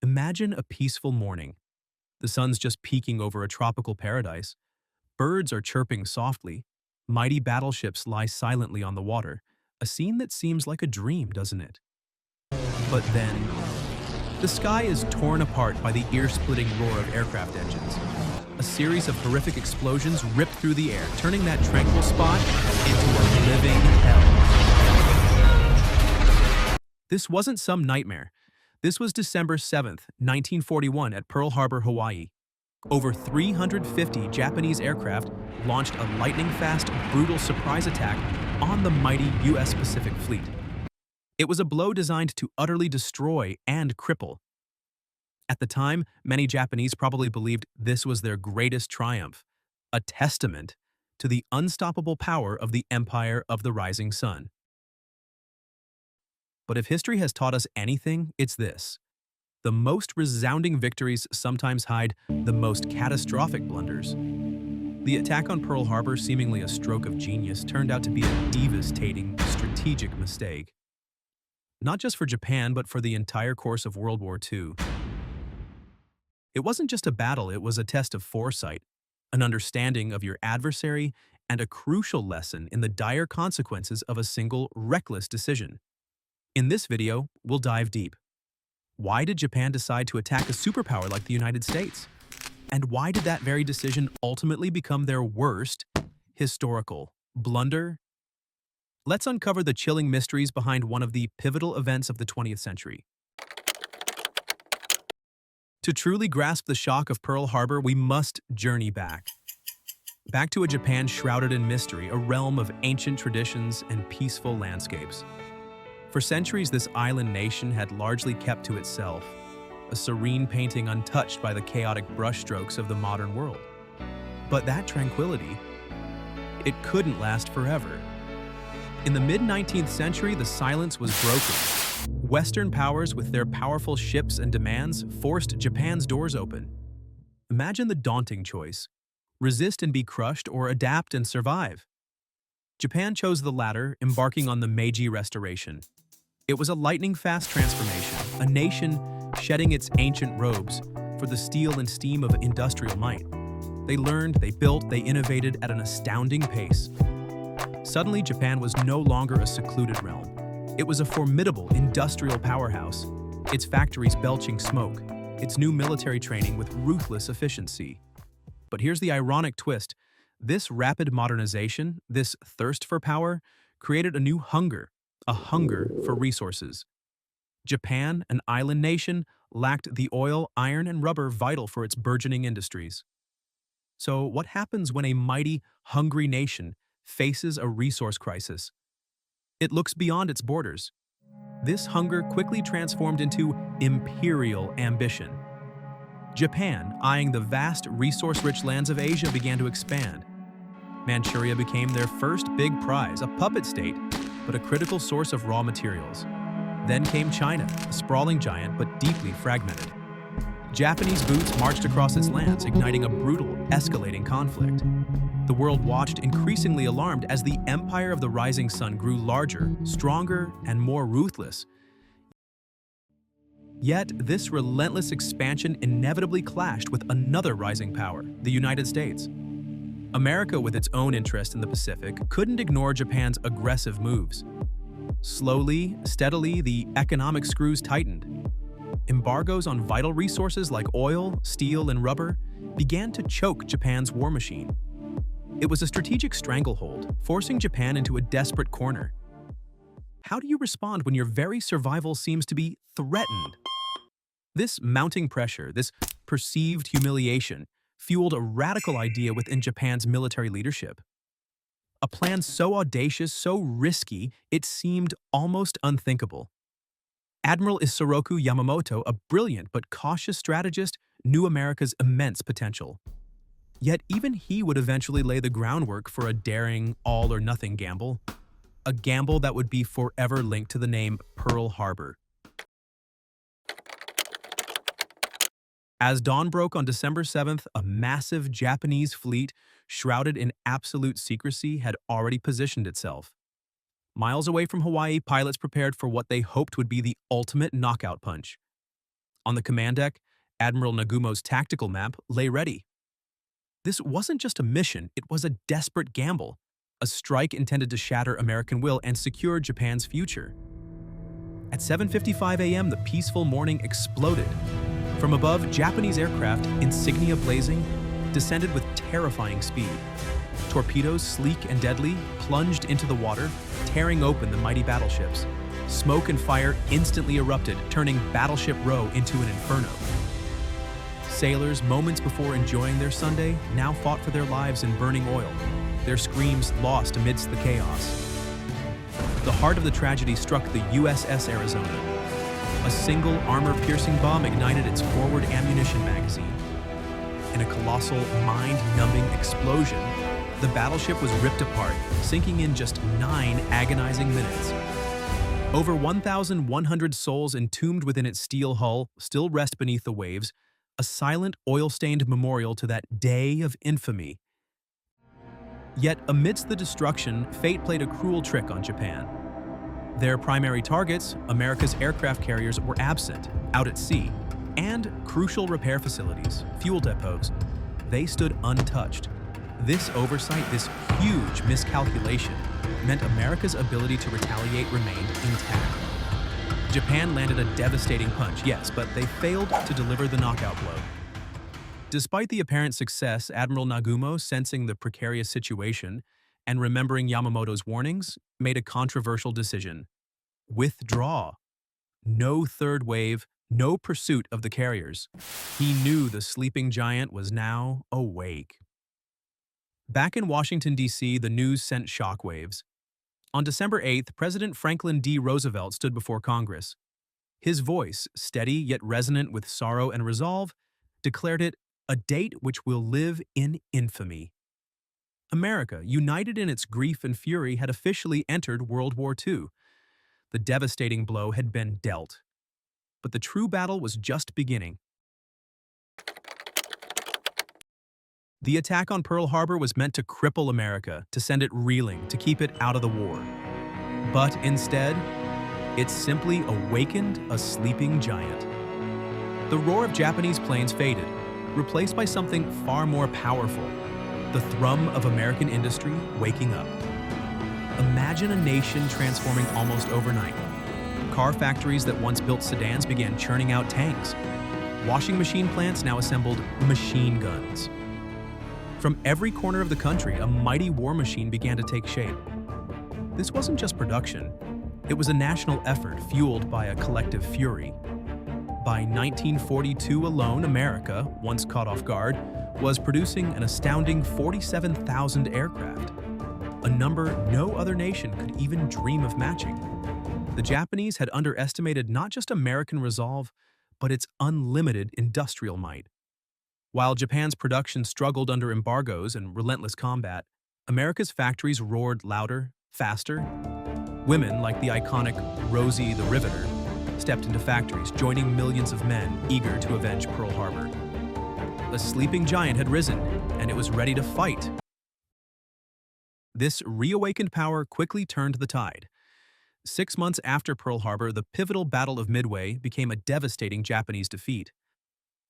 Imagine a peaceful morning. The sun's just peeking over a tropical paradise. Birds are chirping softly. Mighty battleships lie silently on the water. A scene that seems like a dream, doesn't it? But then, the sky is torn apart by the ear-splitting roar of aircraft engines. A series of horrific explosions rip through the air, turning that tranquil spot into a living hell. This wasn't some nightmare. This was December 7th, 1941 at Pearl Harbor, Hawaii. Over 350 Japanese aircraft launched a lightning-fast, brutal surprise attack on the mighty U.S. Pacific Fleet. It was a blow designed to utterly destroy and cripple. At the time, many Japanese probably believed this was their greatest triumph, a testament to the unstoppable power of the Empire of the Rising Sun. But if history has taught us anything, it's this. The most resounding victories sometimes hide the most catastrophic blunders. The attack on Pearl Harbor, seemingly a stroke of genius, turned out to be a devastating strategic mistake. Not just for Japan, but for the entire course of World War II. It wasn't just a battle, it was a test of foresight, an understanding of your adversary, and a crucial lesson in the dire consequences of a single reckless decision. In this video, we'll dive deep. Why did Japan decide to attack a superpower like the United States? And why did that very decision ultimately become their worst historical blunder? Let's uncover the chilling mysteries behind one of the pivotal events of the 20th century. To truly grasp the shock of Pearl Harbor, we must journey back. Back to a Japan shrouded in mystery, a realm of ancient traditions and peaceful landscapes. For centuries, this island nation had largely kept to itself, a serene painting untouched by the chaotic brushstrokes of the modern world. But that tranquility, it couldn't last forever. In the mid-19th century, the silence was broken. Western powers, with their powerful ships and demands, forced Japan's doors open. Imagine the daunting choice: resist and be crushed, or adapt and survive. Japan chose the latter, embarking on the Meiji Restoration. It was a lightning-fast transformation, a nation shedding its ancient robes for the steel and steam of industrial might. They learned, they built, they innovated at an astounding pace. Suddenly, Japan was no longer a secluded realm. It was a formidable industrial powerhouse, its factories belching smoke, its new military training with ruthless efficiency. But here's the ironic twist. This rapid modernization, this thirst for power, created a new hunger, a hunger for resources. Japan, an island nation, lacked the oil, iron, and rubber vital for its burgeoning industries. So what happens when a mighty, hungry nation faces a resource crisis? It looks beyond its borders. This hunger quickly transformed into imperial ambition. Japan, eyeing the vast, resource-rich lands of Asia, began to expand. Manchuria became their first big prize, a puppet state, but a critical source of raw materials. Then came China, a sprawling giant but deeply fragmented. Japanese boots marched across its lands, igniting a brutal, escalating conflict. The world watched, increasingly alarmed, as the Empire of the Rising Sun grew larger, stronger, and more ruthless. Yet, this relentless expansion inevitably clashed with another rising power, the United States. America, with its own interest in the Pacific, couldn't ignore Japan's aggressive moves. Slowly, steadily, the economic screws tightened. Embargoes on vital resources like oil, steel, and rubber began to choke Japan's war machine. It was a strategic stranglehold, forcing Japan into a desperate corner. How do you respond when your very survival seems to be threatened? This mounting pressure, this perceived humiliation, fueled a radical idea within Japan's military leadership. A plan so audacious, so risky, it seemed almost unthinkable. Admiral Isoroku Yamamoto, a brilliant but cautious strategist, knew America's immense potential. Yet even he would eventually lay the groundwork for a daring, all-or-nothing gamble. A gamble that would be forever linked to the name Pearl Harbor. As dawn broke on December 7th, a massive Japanese fleet, shrouded in absolute secrecy, had already positioned itself. Miles away from Hawaii, pilots prepared for what they hoped would be the ultimate knockout punch. On the command deck, Admiral Nagumo's tactical map lay ready. This wasn't just a mission, it was a desperate gamble, a strike intended to shatter American will and secure Japan's future. At 7:55 a.m., the peaceful morning exploded. From above, Japanese aircraft, insignia blazing, descended with terrifying speed. Torpedoes, sleek and deadly, plunged into the water, tearing open the mighty battleships. Smoke and fire instantly erupted, turning Battleship Row into an inferno. Sailors, moments before enjoying their Sunday, now fought for their lives in burning oil, their screams lost amidst the chaos. The heart of the tragedy struck the USS Arizona. A single armor-piercing bomb ignited its forward ammunition magazine. In a colossal, mind-numbing explosion, the battleship was ripped apart, sinking in just 9 agonizing minutes. Over 1,100 souls entombed within its steel hull still rest beneath the waves, a silent, oil-stained memorial to that day of infamy. Yet, amidst the destruction, fate played a cruel trick on Japan. Their primary targets, America's aircraft carriers, were absent, out at sea, and crucial repair facilities, fuel depots, they stood untouched. This oversight, this huge miscalculation, meant America's ability to retaliate remained intact. Japan landed a devastating punch, yes, but they failed to deliver the knockout blow. Despite the apparent success, Admiral Nagumo, sensing the precarious situation and remembering Yamamoto's warnings, made a controversial decision. Withdraw. No third wave, no pursuit of the carriers. He knew the sleeping giant was now awake. Back in Washington, D.C., the news sent shockwaves. On December 8th, President Franklin D. Roosevelt stood before Congress. His voice, steady yet resonant with sorrow and resolve, declared it a date which will live in infamy. America, united in its grief and fury, had officially entered World War II. The devastating blow had been dealt. But the true battle was just beginning. The attack on Pearl Harbor was meant to cripple America, to send it reeling, to keep it out of the war. But instead, it simply awakened a sleeping giant. The roar of Japanese planes faded, replaced by something far more powerful, the thrum of American industry waking up. Imagine a nation transforming almost overnight. Car factories that once built sedans began churning out tanks. Washing machine plants now assembled machine guns. From every corner of the country, a mighty war machine began to take shape. This wasn't just production. It was a national effort fueled by a collective fury. By 1942 alone, America, once caught off guard, was producing an astounding 47,000 aircraft, a number no other nation could even dream of matching. The Japanese had underestimated not just American resolve, but its unlimited industrial might. While Japan's production struggled under embargoes and relentless combat, America's factories roared louder, faster. Women, like the iconic Rosie the Riveter, stepped into factories, joining millions of men eager to avenge Pearl Harbor. A sleeping giant had risen, and it was ready to fight. This reawakened power quickly turned the tide. 6 months after Pearl Harbor, the pivotal Battle of Midway became a devastating Japanese defeat.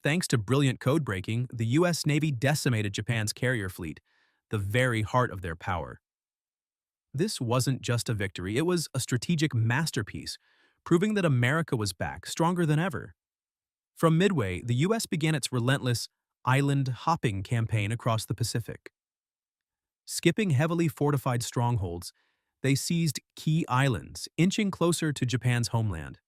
Thanks to brilliant code-breaking, the U.S. Navy decimated Japan's carrier fleet, the very heart of their power. This wasn't just a victory, it was a strategic masterpiece, proving that America was back, stronger than ever. From Midway, the U.S. began its relentless island-hopping campaign across the Pacific. Skipping heavily fortified strongholds, they seized key islands, inching closer to Japan's homeland.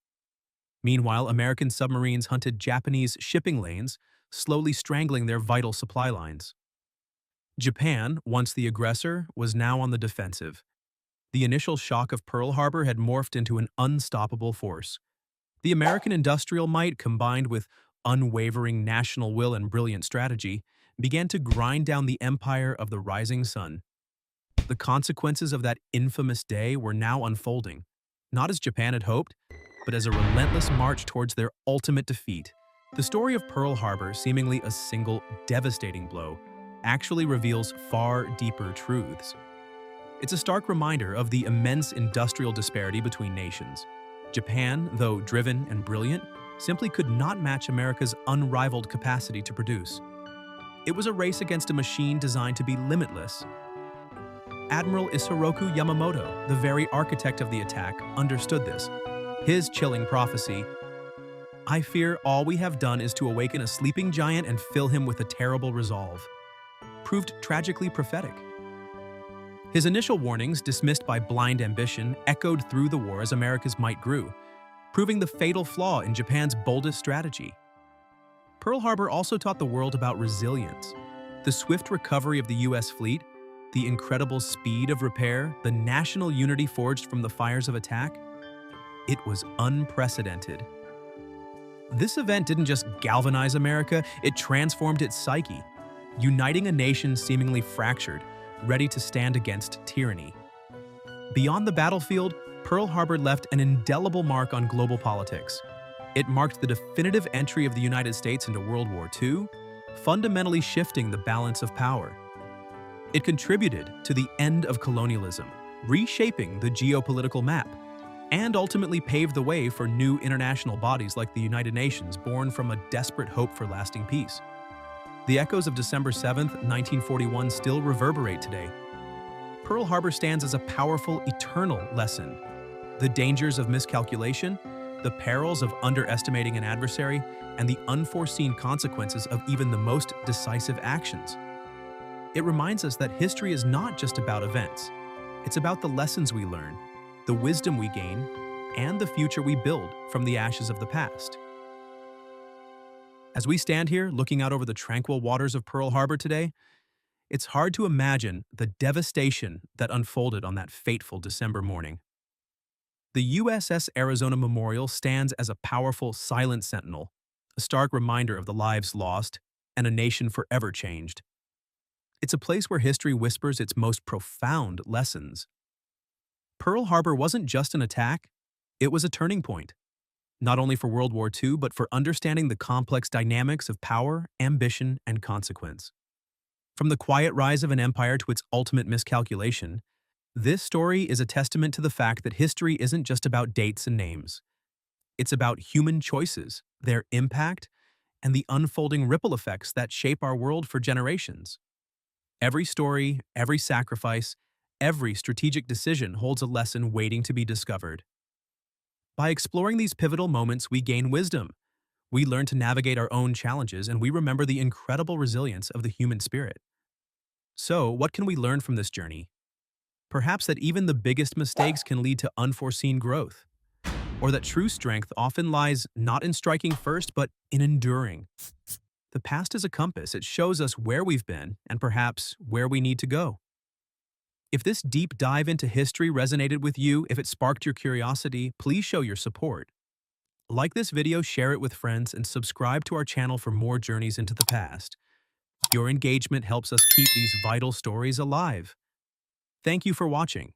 Meanwhile, American submarines hunted Japanese shipping lanes, slowly strangling their vital supply lines. Japan, once the aggressor, was now on the defensive. The initial shock of Pearl Harbor had morphed into an unstoppable force. The American industrial might, combined with unwavering national will and brilliant strategy, began to grind down the empire of the rising sun. The consequences of that infamous day were now unfolding, not as Japan had hoped, but as a relentless march towards their ultimate defeat. The story of Pearl Harbor, seemingly a single, devastating blow, actually reveals far deeper truths. It's a stark reminder of the immense industrial disparity between nations. Japan, though driven and brilliant, simply could not match America's unrivaled capacity to produce. It was a race against a machine designed to be limitless. Admiral Isoroku Yamamoto, the very architect of the attack, understood this. His chilling prophecy, "I fear all we have done is to awaken a sleeping giant and fill him with a terrible resolve," proved tragically prophetic. His initial warnings, dismissed by blind ambition, echoed through the war as America's might grew, proving the fatal flaw in Japan's boldest strategy. Pearl Harbor also taught the world about resilience. The swift recovery of the U.S. fleet, the incredible speed of repair, the national unity forged from the fires of attack. It was unprecedented. This event didn't just galvanize America, it transformed its psyche, uniting a nation seemingly fractured, ready to stand against tyranny. Beyond the battlefield, Pearl Harbor left an indelible mark on global politics. It marked the definitive entry of the United States into World War II, fundamentally shifting the balance of power. It contributed to the end of colonialism, reshaping the geopolitical map, and ultimately paved the way for new international bodies like the United Nations, born from a desperate hope for lasting peace. The echoes of December 7, 1941 still reverberate today. Pearl Harbor stands as a powerful, eternal lesson. The dangers of miscalculation, the perils of underestimating an adversary, and the unforeseen consequences of even the most decisive actions. It reminds us that history is not just about events. It's about the lessons we learn, the wisdom we gain, and the future we build from the ashes of the past. As we stand here looking out over the tranquil waters of Pearl Harbor today, it's hard to imagine the devastation that unfolded on that fateful December morning. The USS Arizona Memorial stands as a powerful, silent sentinel, a stark reminder of the lives lost and a nation forever changed. It's a place where history whispers its most profound lessons. Pearl Harbor wasn't just an attack, it was a turning point, not only for World War II, but for understanding the complex dynamics of power, ambition, and consequence. From the quiet rise of an empire to its ultimate miscalculation, this story is a testament to the fact that history isn't just about dates and names. It's about human choices, their impact, and the unfolding ripple effects that shape our world for generations. Every story, every sacrifice, every strategic decision holds a lesson waiting to be discovered. By exploring these pivotal moments, we gain wisdom. We learn to navigate our own challenges, and we remember the incredible resilience of the human spirit. So, what can we learn from this journey? Perhaps that even the biggest mistakes can lead to unforeseen growth, or that true strength often lies not in striking first, but in enduring. The past is a compass. It shows us where we've been and perhaps where we need to go. If this deep dive into history resonated with you, if it sparked your curiosity, please show your support. Like this video, share it with friends, and subscribe to our channel for more journeys into the past. Your engagement helps us keep these vital stories alive. Thank you for watching.